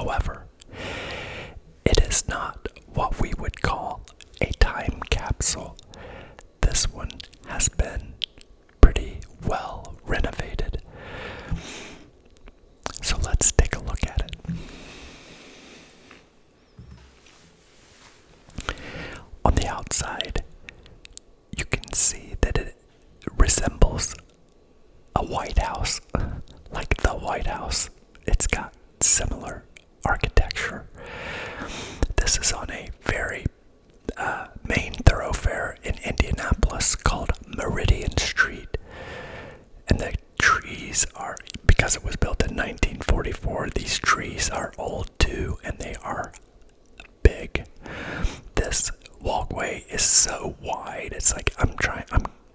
However, it is not what we would call a time capsule. This one has been pretty well renovated. So let's take a look at it. On the outside, you can see that it resembles a White House, like the White House. It's got similar architecture. This is on a very main thoroughfare in Indianapolis called Meridian Street. And the trees are, because it was built in 1944, these trees are old too, and they are big. This walkway is so wide. It's like I'm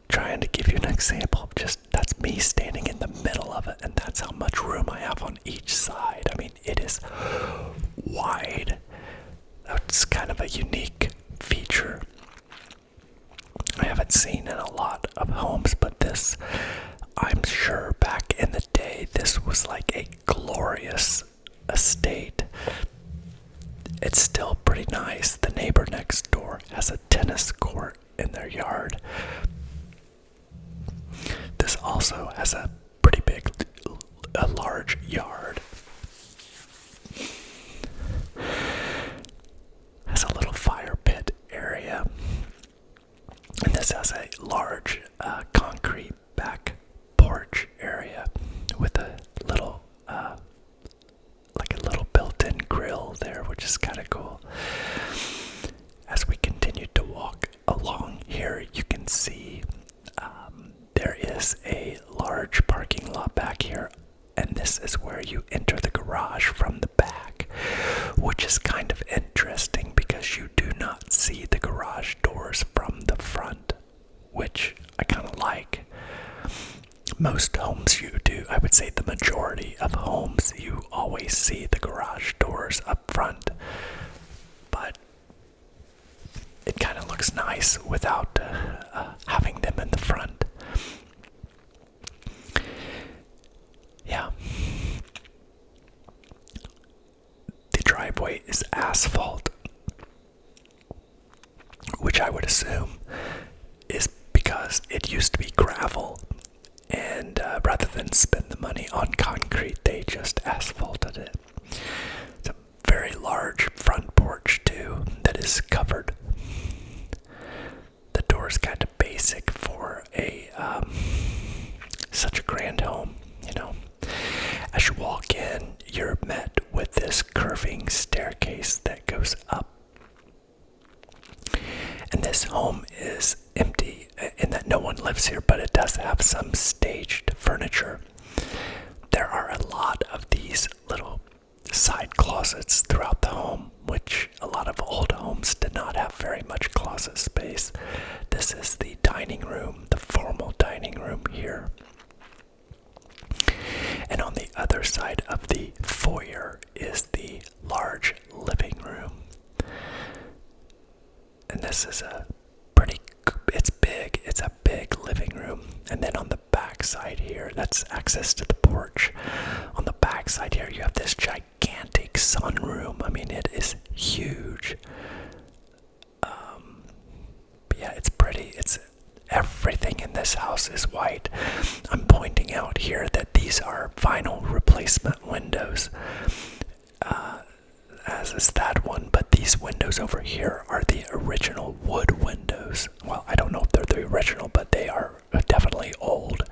trying to give you an example of just that's me standing in the middle of it, and that's how much room I have on each side. I mean, it is wide. That's kind of a unique feature I haven't seen in a lot of homes, but this, I'm sure back in the day, this was like a glorious estate. It's still pretty nice. The neighbor next door has a tennis court in their yard. This also has a pretty big, a large yard. Has a little fire pit area. And this has a large concrete back porch area with a little, like a little built-in grill there, which is kind of cool. As we continue to walk along here, you can see there is a large parking lot back here, and this is where you enter the garage from the back, which is kind of interesting because you do not see the garage doors from the front, which I kind of like. Most homes you do. I would say the majority of homes you always see the garage doors up front, but it kind of looks nice without having them in the front. Yeah. The driveway is asphalt, which I would assume is because it used to be gravel, and rather than spend the money on concrete, they just asphalted it. It's a very large front porch too that is covered. The door is kind of basic for a such a grand home, you know. As you walk in, you're met with this curving staircase that goes up. And this home is empty in that no one lives here, but it does have some staged furniture. There are a lot of these little side closets throughout the home, which a lot of old homes did not have very much closet space. This is the dining room, the formal dining room here. And on the other side of the foyer is the large living room. And this is it's big. It's a big living room. And then on the back side here, that's access to the porch. On the back side here, you have this gigantic sunroom. I mean, it is huge. But yeah, it's pretty. Everything in this house is white. I'm pointing out here that these are vinyl replacement windows, as is that one, but these windows over here are the original wood windows. Well, I don't know if they're the original, but they are definitely old,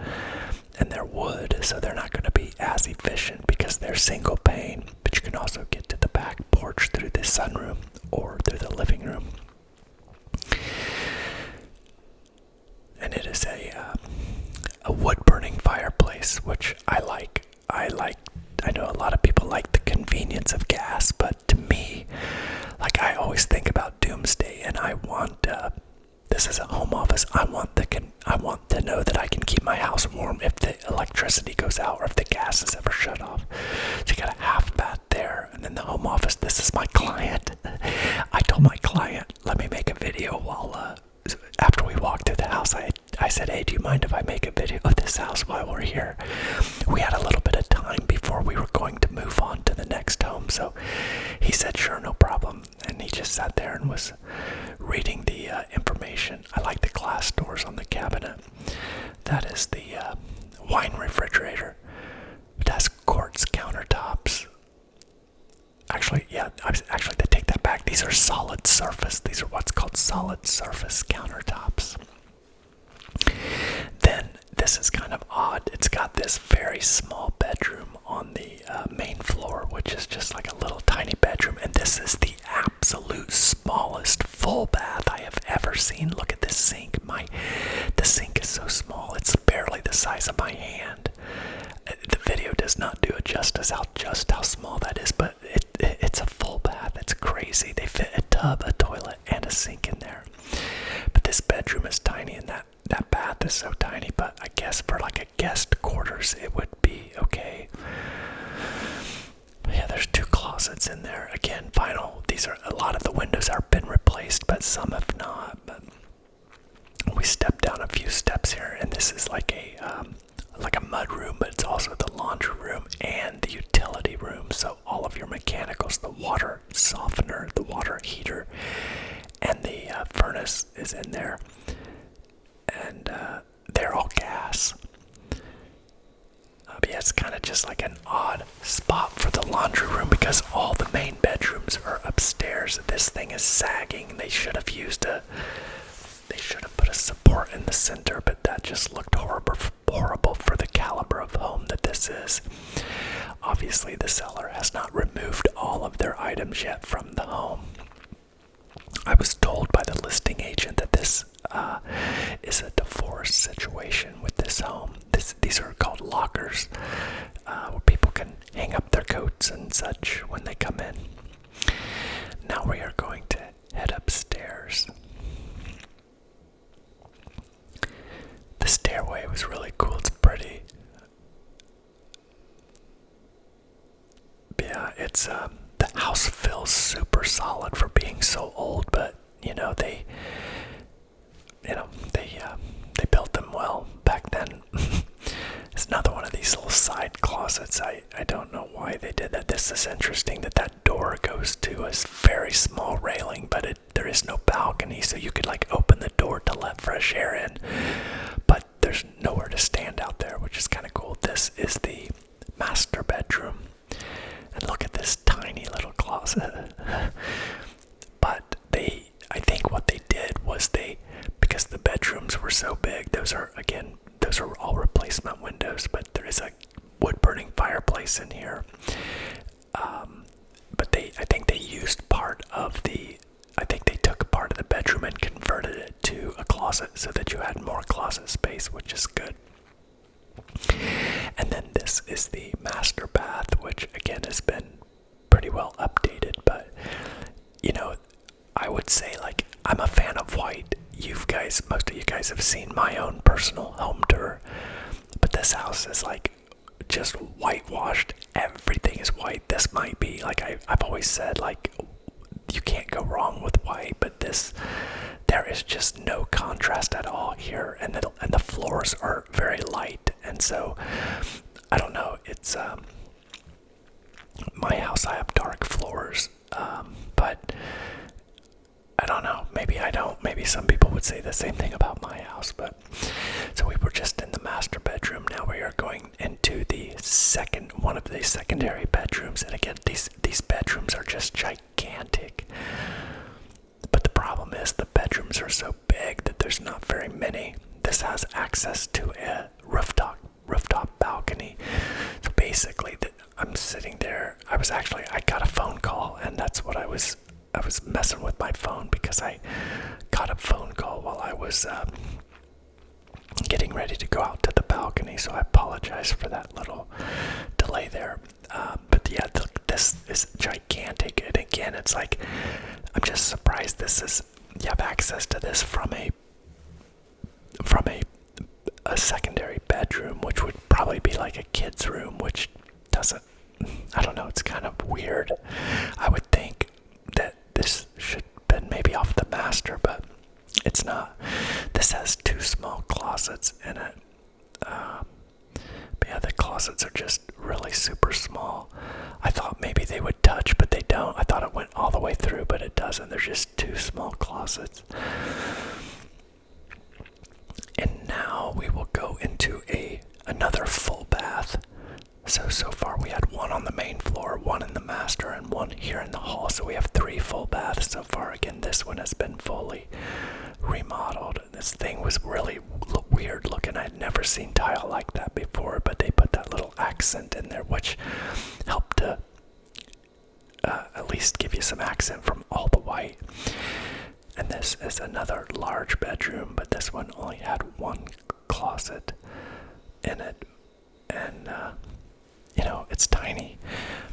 and they're wood, so they're not going to be as efficient because they're single pane, but you can also get to the back porch through the sunroom or through the living room. And it is a wood-burning fireplace, which I like. I know a lot of people like the convenience of gas, but to me, like, I always think about doomsday, and I want this is a home office. I want to know that I can keep my house warm if the electricity goes out or if the gas is ever shut off. So you got a half bath there, and then the home office. This is my client. I told my client, let me make a video while after we walked through the house. I said, hey, do you mind if I make a video of this house while we're here? We had a little bit of time before we were going to move on to the next home, so sat there and was reading the information. I like the glass doors on the cabinet. That is the wine refrigerator. It has quartz countertops. Actually, they take that back. These are solid surface. These are what's called solid surface countertops. Then, this is kind of odd. It's got this very small bedroom on the main floor, which is just like a little tiny bedroom. And this is the absolute smallest full bath I have ever seen. Look at this sink. The sink is so small. It's barely the size of my hand. The video does not do it justice just how small that is, but it's a full bath. It's crazy. They fit a tub, a toilet, and a sink in there. But this bedroom is tiny, and that bath is so tiny, but I guess for like a guest quarters, it would be okay. But yeah, there's 2 closets in there. Again, vinyl. A lot of the windows have been replaced, but some have not. But we stepped down a few steps here, and this is like a mud room, but it's also the laundry room and the utility room. So all of your mechanicals, the water softener, the water heater, and the furnace is in there. And they're all gas. But yeah, it's kind of just like an odd spot for the laundry room because all the main bedrooms are upstairs. This thing is sagging. They should have put a support in the center, but that just looked horrible for the caliber of home that this is. Obviously, the seller has not removed all of their items yet from the home. I was told by the listing agent that this is a divorce situation with this home. These are called lockers, where people can hang up their coats and such when they come in. Now we are going to head upstairs. The stairway was really cool. It's pretty. Yeah, it's the house feels super solid for being so old, but they built them well back then. It's another one of these little side closets. I don't know why they did that. This is interesting that door goes to a very small railing, but there is no balcony, so you could like open the door to let fresh air in, but there's nowhere to stand out there, which is kind of cool. This is the master bedroom. And look at this tiny little closet. But I think what they did was because the bedrooms were so big, those are all replacement windows, but there is a wood-burning fireplace in here. But I think they took part of the bedroom and converted it to a closet so that you had more closet space, which is good. And then this is the master bath, which again has been pretty well updated, but I would say I'm a fan of white. Most of you guys have seen my own personal home tour, but this house is just whitewashed. Everything is white. This might be I've always said you can't go wrong with white, but there is just no contrast at all here, and the floors are very light, and so I don't know. It's my house. I have dark floors, but I don't know. Maybe I don't. Maybe some people would say the same thing about my house. But so we were just in the master bedroom. Now we are going into one of the secondary bedrooms, and again, these bedrooms are just gigantic. But the problem is the bedrooms are so big that there's not very many. This has access to a rooftop balcony. So basically, I'm sitting there. I got a phone call, and that's what I was messing with my phone because I got a phone call while I was getting ready to go out to the balcony. So I apologize for that little delay there. But yeah, this is gigantic, and again, it's I'm just surprised you have access to this from a secondary bedroom, which would probably be like a kid's room, which doesn't. I don't know. It's kind of weird. I would think that this should have been maybe off the master, but it's not. This has 2 small closets in it. But yeah, the closets are just really super small. I thought maybe they would touch, but they don't. I thought it went all the way through, but it doesn't. There's down here in the hall. So we have 3 full baths so far. Again, this one has been fully remodeled. This thing was really weird looking. I'd never seen tile like that before, but they put that little accent in there, which helped to at least give you some accent from all the white. And this is another large bedroom, but this one only had 1 closet in it. And, it's tiny.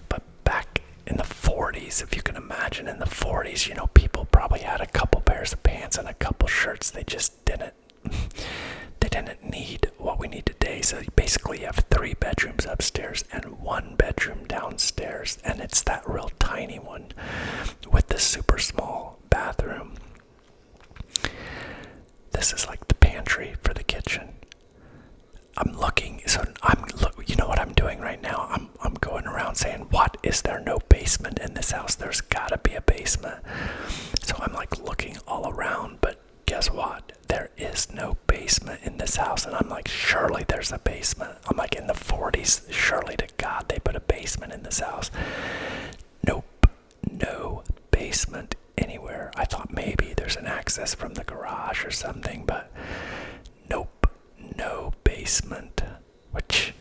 But back in the 40s, if you can imagine, in the 40s, people probably had a couple pairs of pants and a couple shirts. They just didn't need what we need today. So basically you have 3 bedrooms upstairs and 1 bedroom downstairs, and it's that real tiny one with the super small bathroom. This is like the pantry for the kitchen. You know what I'm doing right now? I'm going around saying, what, is there no basement in this house? There's gotta be a basement. So I'm like looking all around, but guess what? There is no basement in this house. And I'm like, surely there's a basement. I'm like, in the 40s, surely to God they put a basement in this house. Nope, no basement anywhere. I thought maybe there's an access from the garage or something, but nope, no basement. Which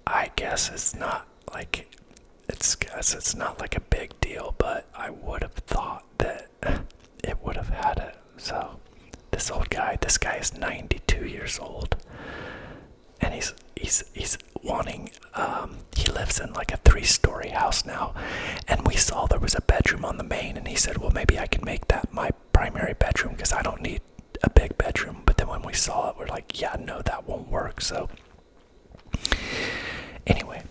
I guess it's not like a big deal, but I would have thought that it would have had it. So this guy is 92 years old, and he's wanting, he lives in like a 3-story house now, and we saw there was a bedroom on the main, and he said, well, maybe I can make that my primary bedroom because I don't need a big bedroom. But then when we saw it, we're like, yeah, no, that won't work. So anyway,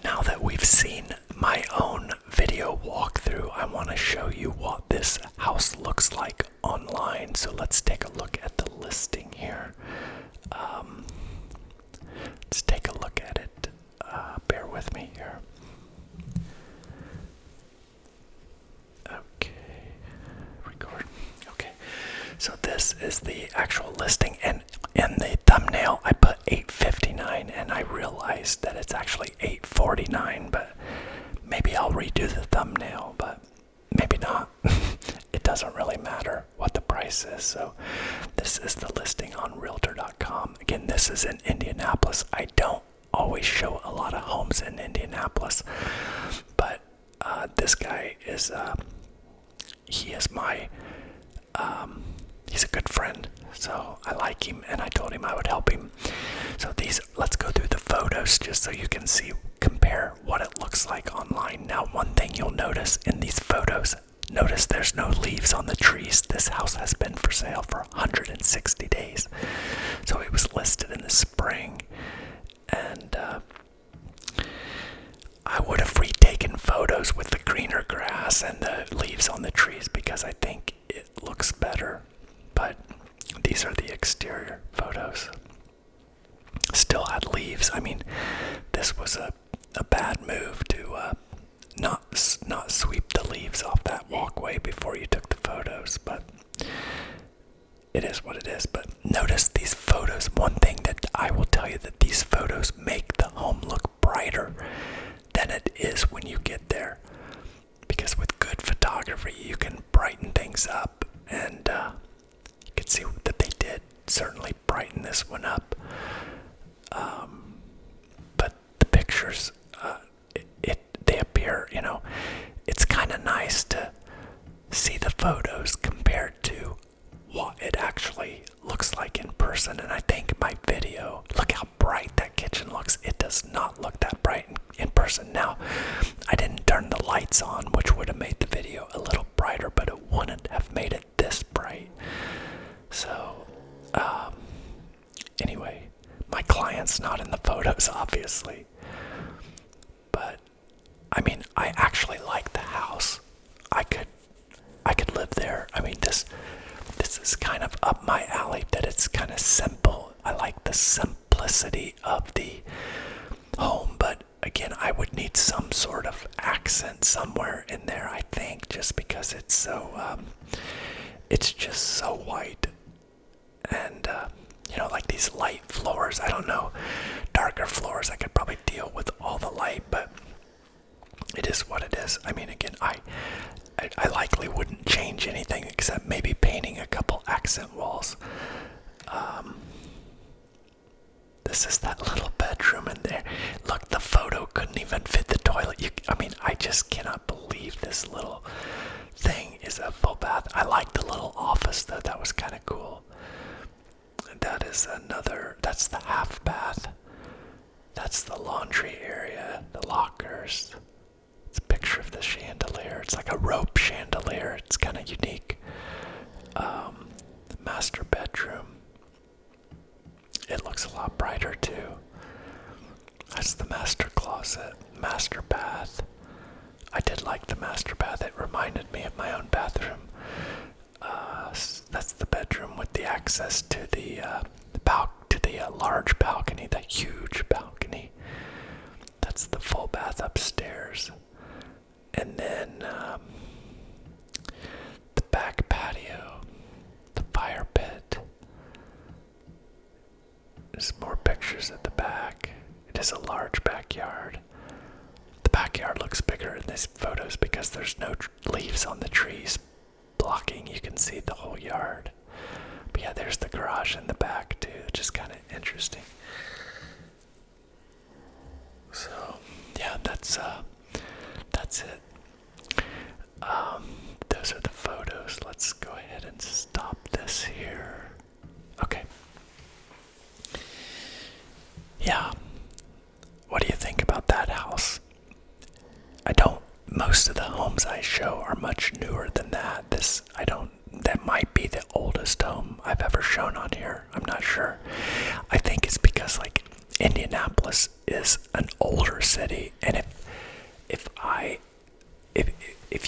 now that we've seen my own video walkthrough, I want to show you what this house looks like online. So let's take a look at the listing here. Let's take a look at it. Bear with me here. Okay, record. Okay, so this is the actual listing, and in the thumbnail I put $859, and I realized that it's actually $849, but maybe I'll redo the thumbnail, but maybe not. It doesn't really matter what the price is. So this is the listing on realtor.com. Again, this is in Indianapolis. I don't always show a lot of homes in Indianapolis, but this guy is he is my he's a good friend, so I like him, and I told him I would help him. So let's go through the photos just so you can compare what it looks like online. Now, one thing you'll notice in these photos, notice there's no leaves on the trees. This house has been for sale for 160 days. So it was listed in the spring, and I would have retaken photos with the greener grass and the leaves on the trees because I think it looks better. But these are the exterior photos. Still had leaves. I mean, this was a bad move to not sweep the leaves off that walkway before you took the photos, but it is what it is. But notice these photos. One thing that I will tell you, that these photos make the home look brighter than it is when you get there, because with good photography you can brighten things up, and you can see that they did certainly brighten this one up. But the pictures, they appear, it's kind of nice to see the photos compared to what it actually looks like in person. And I think my video, look how bright that kitchen looks. It does not look that bright in person. Now, I didn't turn the lights on, which would have made the video a little brighter, but it wouldn't have made it this bright. So, anyway, my client's not in the photos, obviously. But, I mean, I actually like the house. I could live there. I mean, this is kind of up my alley, that it's kind of simple. I like the simplicity of the home, but again, I would need some sort of accent somewhere in there, I think, just because it's so, it's just so white. And, like these light floors, I don't know, darker floors, I could probably deal with all the light, but is what it is. I mean, again, I likely wouldn't change anything except maybe painting a couple accent walls. This is that little bedroom in there. Look, the photo couldn't even fit the toilet. I mean, I just cannot believe this little thing is a full bath. I like the little office though. That was kind of cool. That is that's the half bath. That's the laundry area, the lockers. It's a picture of the chandelier. It's like a rope chandelier. It's kind of unique. Master bedroom. It looks a lot brighter too. That's the master closet, master bath. I did like the master bath. It reminded me of my own bathroom. That's the bedroom with the access to the large balcony, the huge balcony. That's the full bath upstairs. And then the back patio, the fire pit. There's more pictures at the back. It is a large backyard. The backyard looks bigger in these photos because there's no leaves on the trees blocking. You can see the whole yard. But yeah, there's the garage in the back too, which is kind of interesting. So yeah, that's it. Those are the photos. Let's go ahead and stop this here. Okay. Yeah. What do you think about that house? Most of the homes I show are much newer than that. That might be the oldest home I've ever shown on here. I'm not sure. I think it's because like Indianapolis is an older city, and if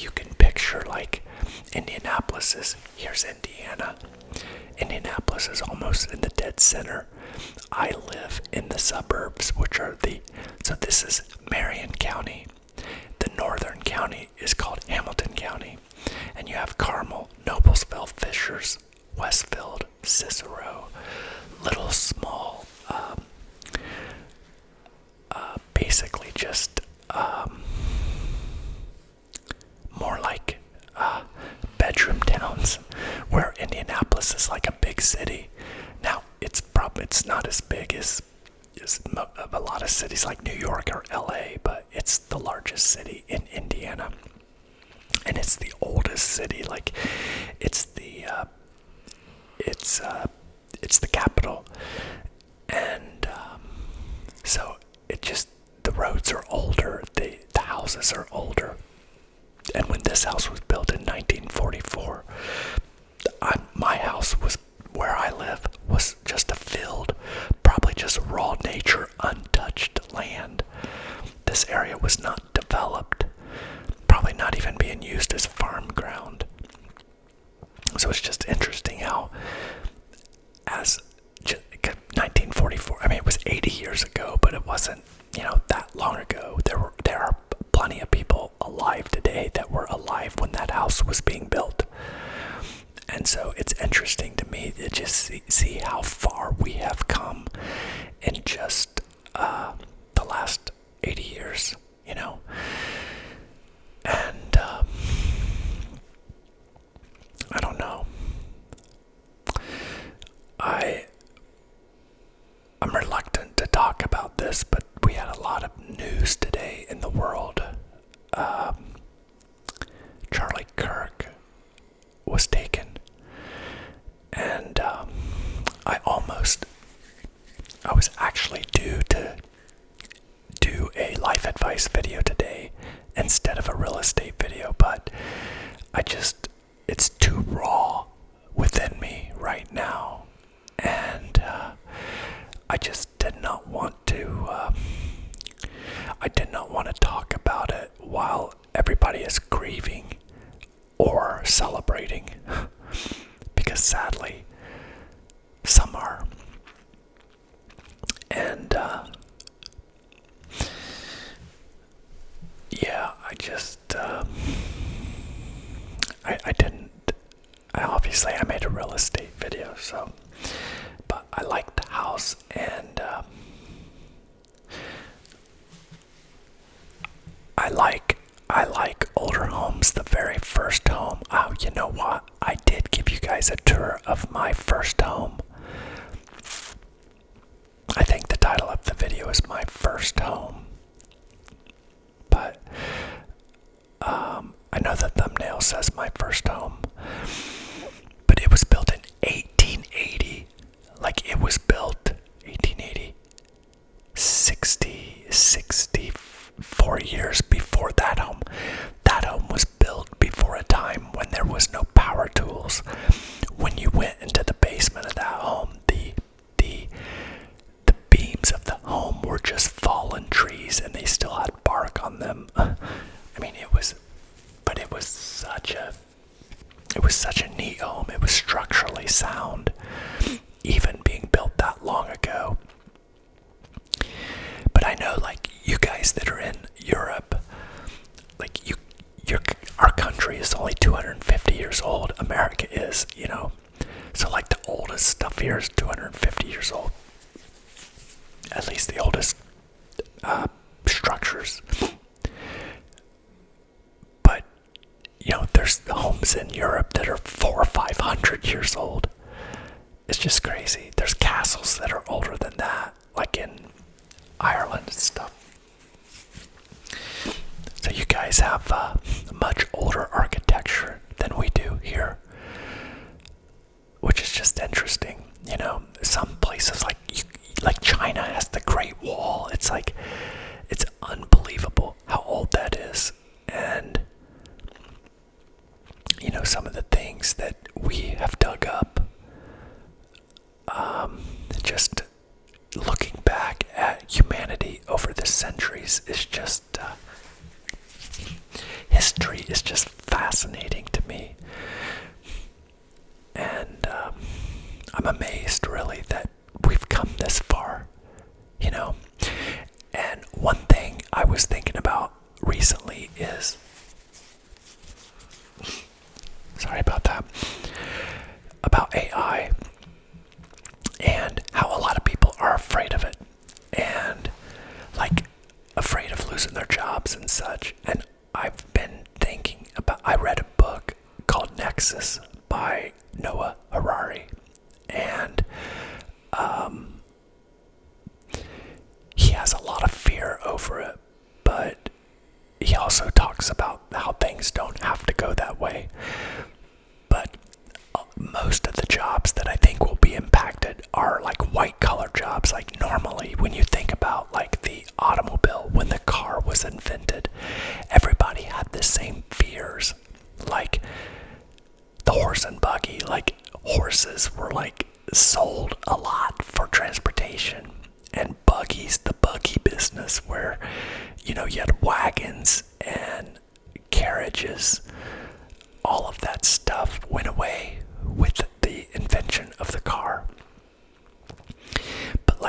you can picture like here's Indiana. Indianapolis is almost in the dead center. I live in the suburbs, which are so this is Marion County. The northern county is called Hamilton County. And you have Carmel, Noblesville, Fishers, Westfield, Cicero, little small, basically just more like bedroom towns, where Indianapolis is like a big city. Now, it's not as big as a lot of cities like New York or LA, but it's the largest city in Indiana, and it's the oldest city. Like, it's the capital, and so the roads are older, the houses are older. And when this house was built in 1944, my house was where I live was just a field, probably just raw nature, untouched land. This area was not developed, probably not even being used as farm ground. So it's just interesting how, as 1944, I mean, it was 80 years ago, but it wasn't, that long ago. There are plenty of people alive today that were alive when that house was being built. And so it's interesting to me to just see how far we have come in just the last 80 years, And I don't know. I'm reluctant to talk about this, but we had a lot of news today in the world. Charlie Kirk was taken, and I was actually due to do a life advice video today instead of a real estate video, but it's too raw within me right now, and I just did not want to talk about it while everybody is grieving or celebrating, because sadly some are. And yeah, obviously I made a real estate video, so, but I like the house, and I like older homes. The very first home. Oh, you know what? I did give you guys a tour of my first home. I think the title of the video is My First Home. But I know the thumbnail says My First Home. But it was built in 1880. Like it was built 1880. 64 years before that home. That home was built before a time when there was no power tools. When you went into the basement of that home, the beams of the home were just fallen trees and they still had bark on them. I mean, it was such a neat home. It was structurally sound, even being built that long ago. But I know, like, you guys that are in Europe, like, our country is only 250 years old. America is, So, like, the oldest stuff here is 250 years old. At least the oldest structures. But, there's homes in Europe that are 400 or 500 years old. It's just crazy. There's castles that are older than that, like in Ireland and stuff. So you guys have much older architecture than we do here, which is just interesting. Some places like China has the Great Wall. It's unbelievable how old that is. And some of the things that we have dug up, just looking back at humanity over the centuries is just history is just fascinating to me. And I'm amazed, really, that we've come this far, And one thing I was thinking about recently is, sorry about that, about AI and how a lot of people are afraid of it and afraid of losing their jobs and such. And I've been thinking I read a book called Nexus by Noah Harari, and he has a lot of fear over it, but he also talks about how things don't have to go that way. But most of the jobs that I think will be impacted are like white collar jobs. Like normally when you think about like the automobile, when the car was invented, everybody had the same fears. Like the horse and buggy, like horses were like sold a lot for transportation, and buggies, the buggy business where, you had wagons and carriages, all of that stuff went away with the invention of the car. But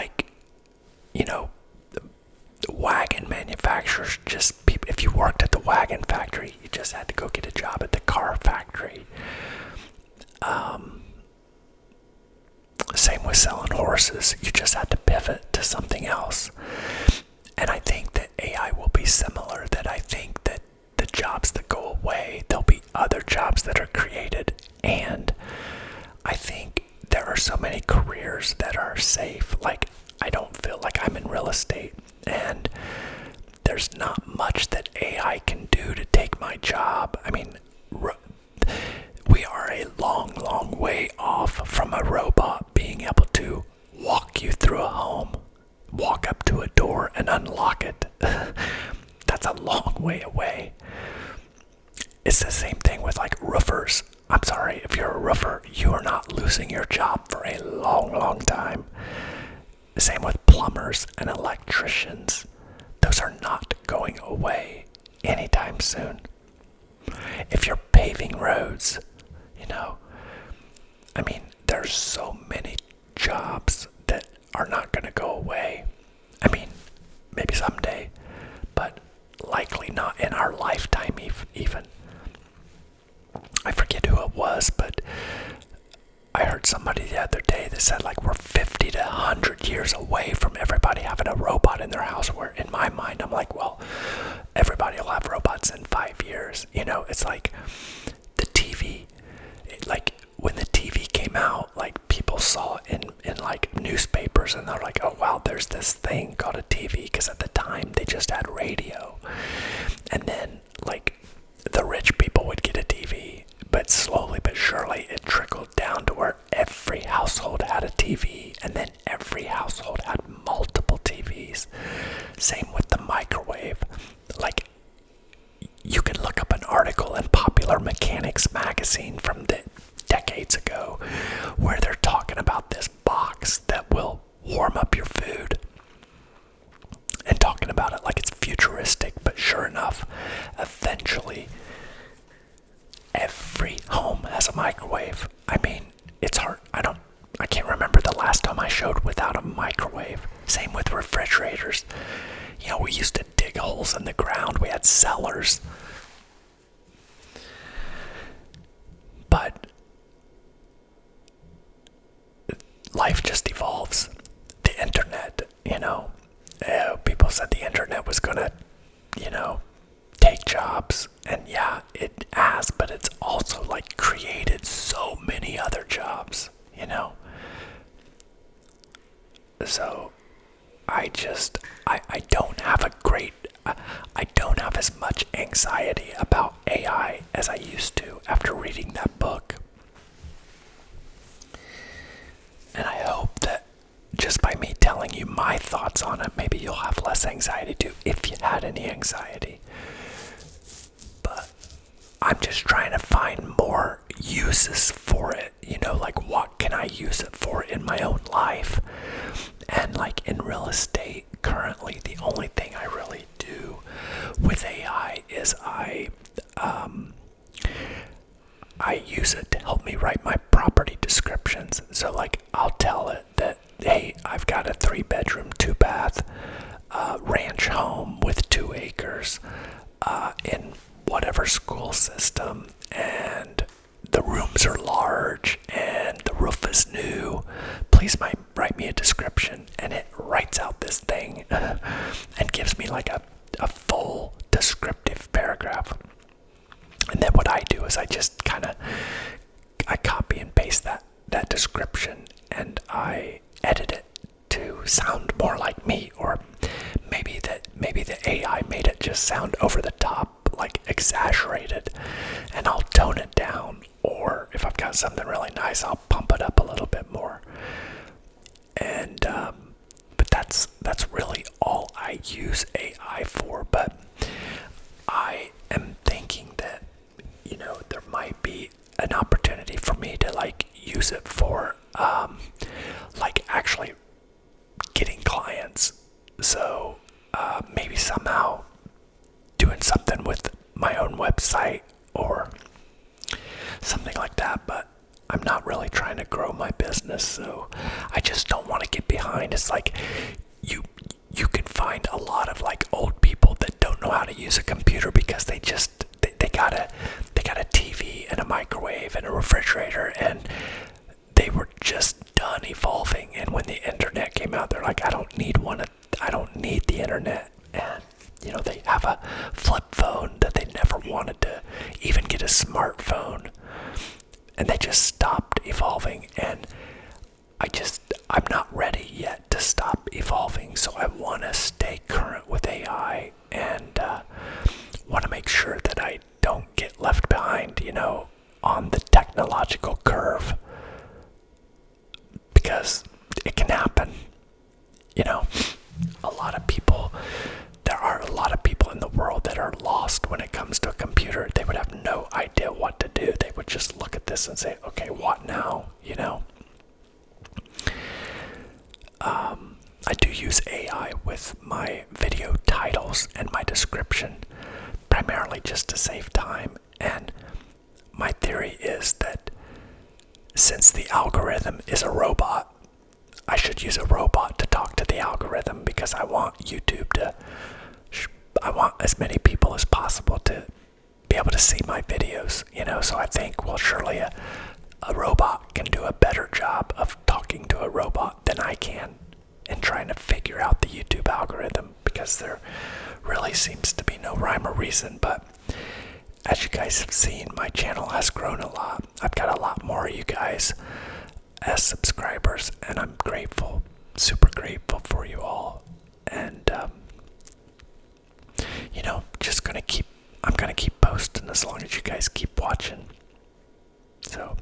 the wagon manufacturers, just people, if you worked at the wagon factory, you just had to go get a job at the car factory. Same with selling horses. You just had to pivot to something else. And I think that AI will be similar, that I think that the jobs that go away, there'll be other jobs that are created. And I think there are so many careers that are safe. Like, I don't feel like I'm in real estate, and there's not much that AI can do to take my job. I mean, we are a long, long way off from a robot being able to walk you through a home, walk up to a door and unlock it. That's a long way away. It's the same thing with like roofers. I'm sorry, if you're a roofer, you are not losing your job for a long, long time. Same with plumbers and electricians. Those are not going away anytime soon. If you're paving roads, there's so many jobs that are not going to go away. Maybe someday, but likely not in our lifetime even. I forget who it was, but I heard somebody the other day that said like we're 50 to 100 years away from everybody having a robot in their house, where in my mind I'm like, well, everybody will have robots robots in 5 years. It's like the TV, like when the TV came out, like people saw it in like newspapers, and they're like, oh wow, there's this thing called a TV, because at the time they just had radio. And then like the rich people would get a TV, but slowly but surely it trickled down to where every household had a TV, and then every household had multiple TVs. Same with the microwave. Like, you can look up an article in Popular Mechanics magazine from decades ago where they're talking about this box that will warm up your food, and talking about it like it's futuristic. But sure enough, eventually every home has a microwave. I mean, it's hard. I can't remember the last time I showed without a microwave. Same with refrigerators. We used to dig holes in the ground. We had cellars. But life just evolves. The internet, people said the internet was gonna, take jobs. And yeah, it has, but it's also like created so many other jobs, So I don't have as much anxiety about AI as I used to after reading that book. And I hope that just by me telling you my thoughts on it, maybe you'll have less anxiety too, if you had any anxiety. But I'm just trying to find more uses for it, like what can I use it for in my own life? And like in real estate, currently the only thing I really do with AI is I use it to help me write my property descriptions. So like I'll tell it that, hey, I've got a 3-bedroom, 2-bath ranch home with 2 acres in whatever school system, and the rooms are large and the roof is new. Please write me a description, and it writes out this thing and gives me like a full descriptive paragraph. And then what I do is I just I copy and paste that description, and I edit it to sound more like me, or maybe the AI made it just sound over the top, like exaggerated, and I'll tone it down. Or if I've got something really nice, I'll pump it up a little bit more. And but that's really all I use AI for. But I am thinking that there might be an opportunity for me to like use it for like actually getting clients. So maybe somehow doing something with my own website or something like that. But I'm not really trying to grow my business, so I just don't want to get behind. It's like you can find a lot of like old people that don't know how to use a computer because they got a TV and a microwave and a refrigerator, and they were just done evolving. And when the internet came out, they're like, I don't need the internet. And they have a flip phone that they never wanted to even get a smartphone, and they just stopped evolving. And I'm not ready yet to stop evolving, so I want to stay current with AI, and want to make sure that I don't get left behind, on the technological curve, because it can happen. There are a lot of people in the world that are lost when it comes to a computer. They would have no idea what to do. They would just look at this and say, okay, what now? I do use AI with my video titles and my description, primarily just to save time. And my theory is that since the algorithm is a robot, I should use a robot to talk to the algorithm, because I want I want as many people as possible to be able to see my videos, so I think, well, surely a robot can do a better job of talking to a robot than I can. in trying to figure out the YouTube algorithm, because there really seems to be no rhyme or reason. But as you guys have seen, my channel has grown a lot. I've got a lot more of you guys as subscribers, and I'm grateful, super grateful for you all. And just I'm gonna keep posting as long as you guys keep watching. So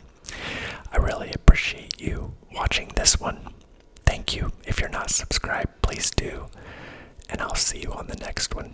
I really appreciate you watching this one. Thank you. If you're not subscribed, please do, and I'll see you on the next one.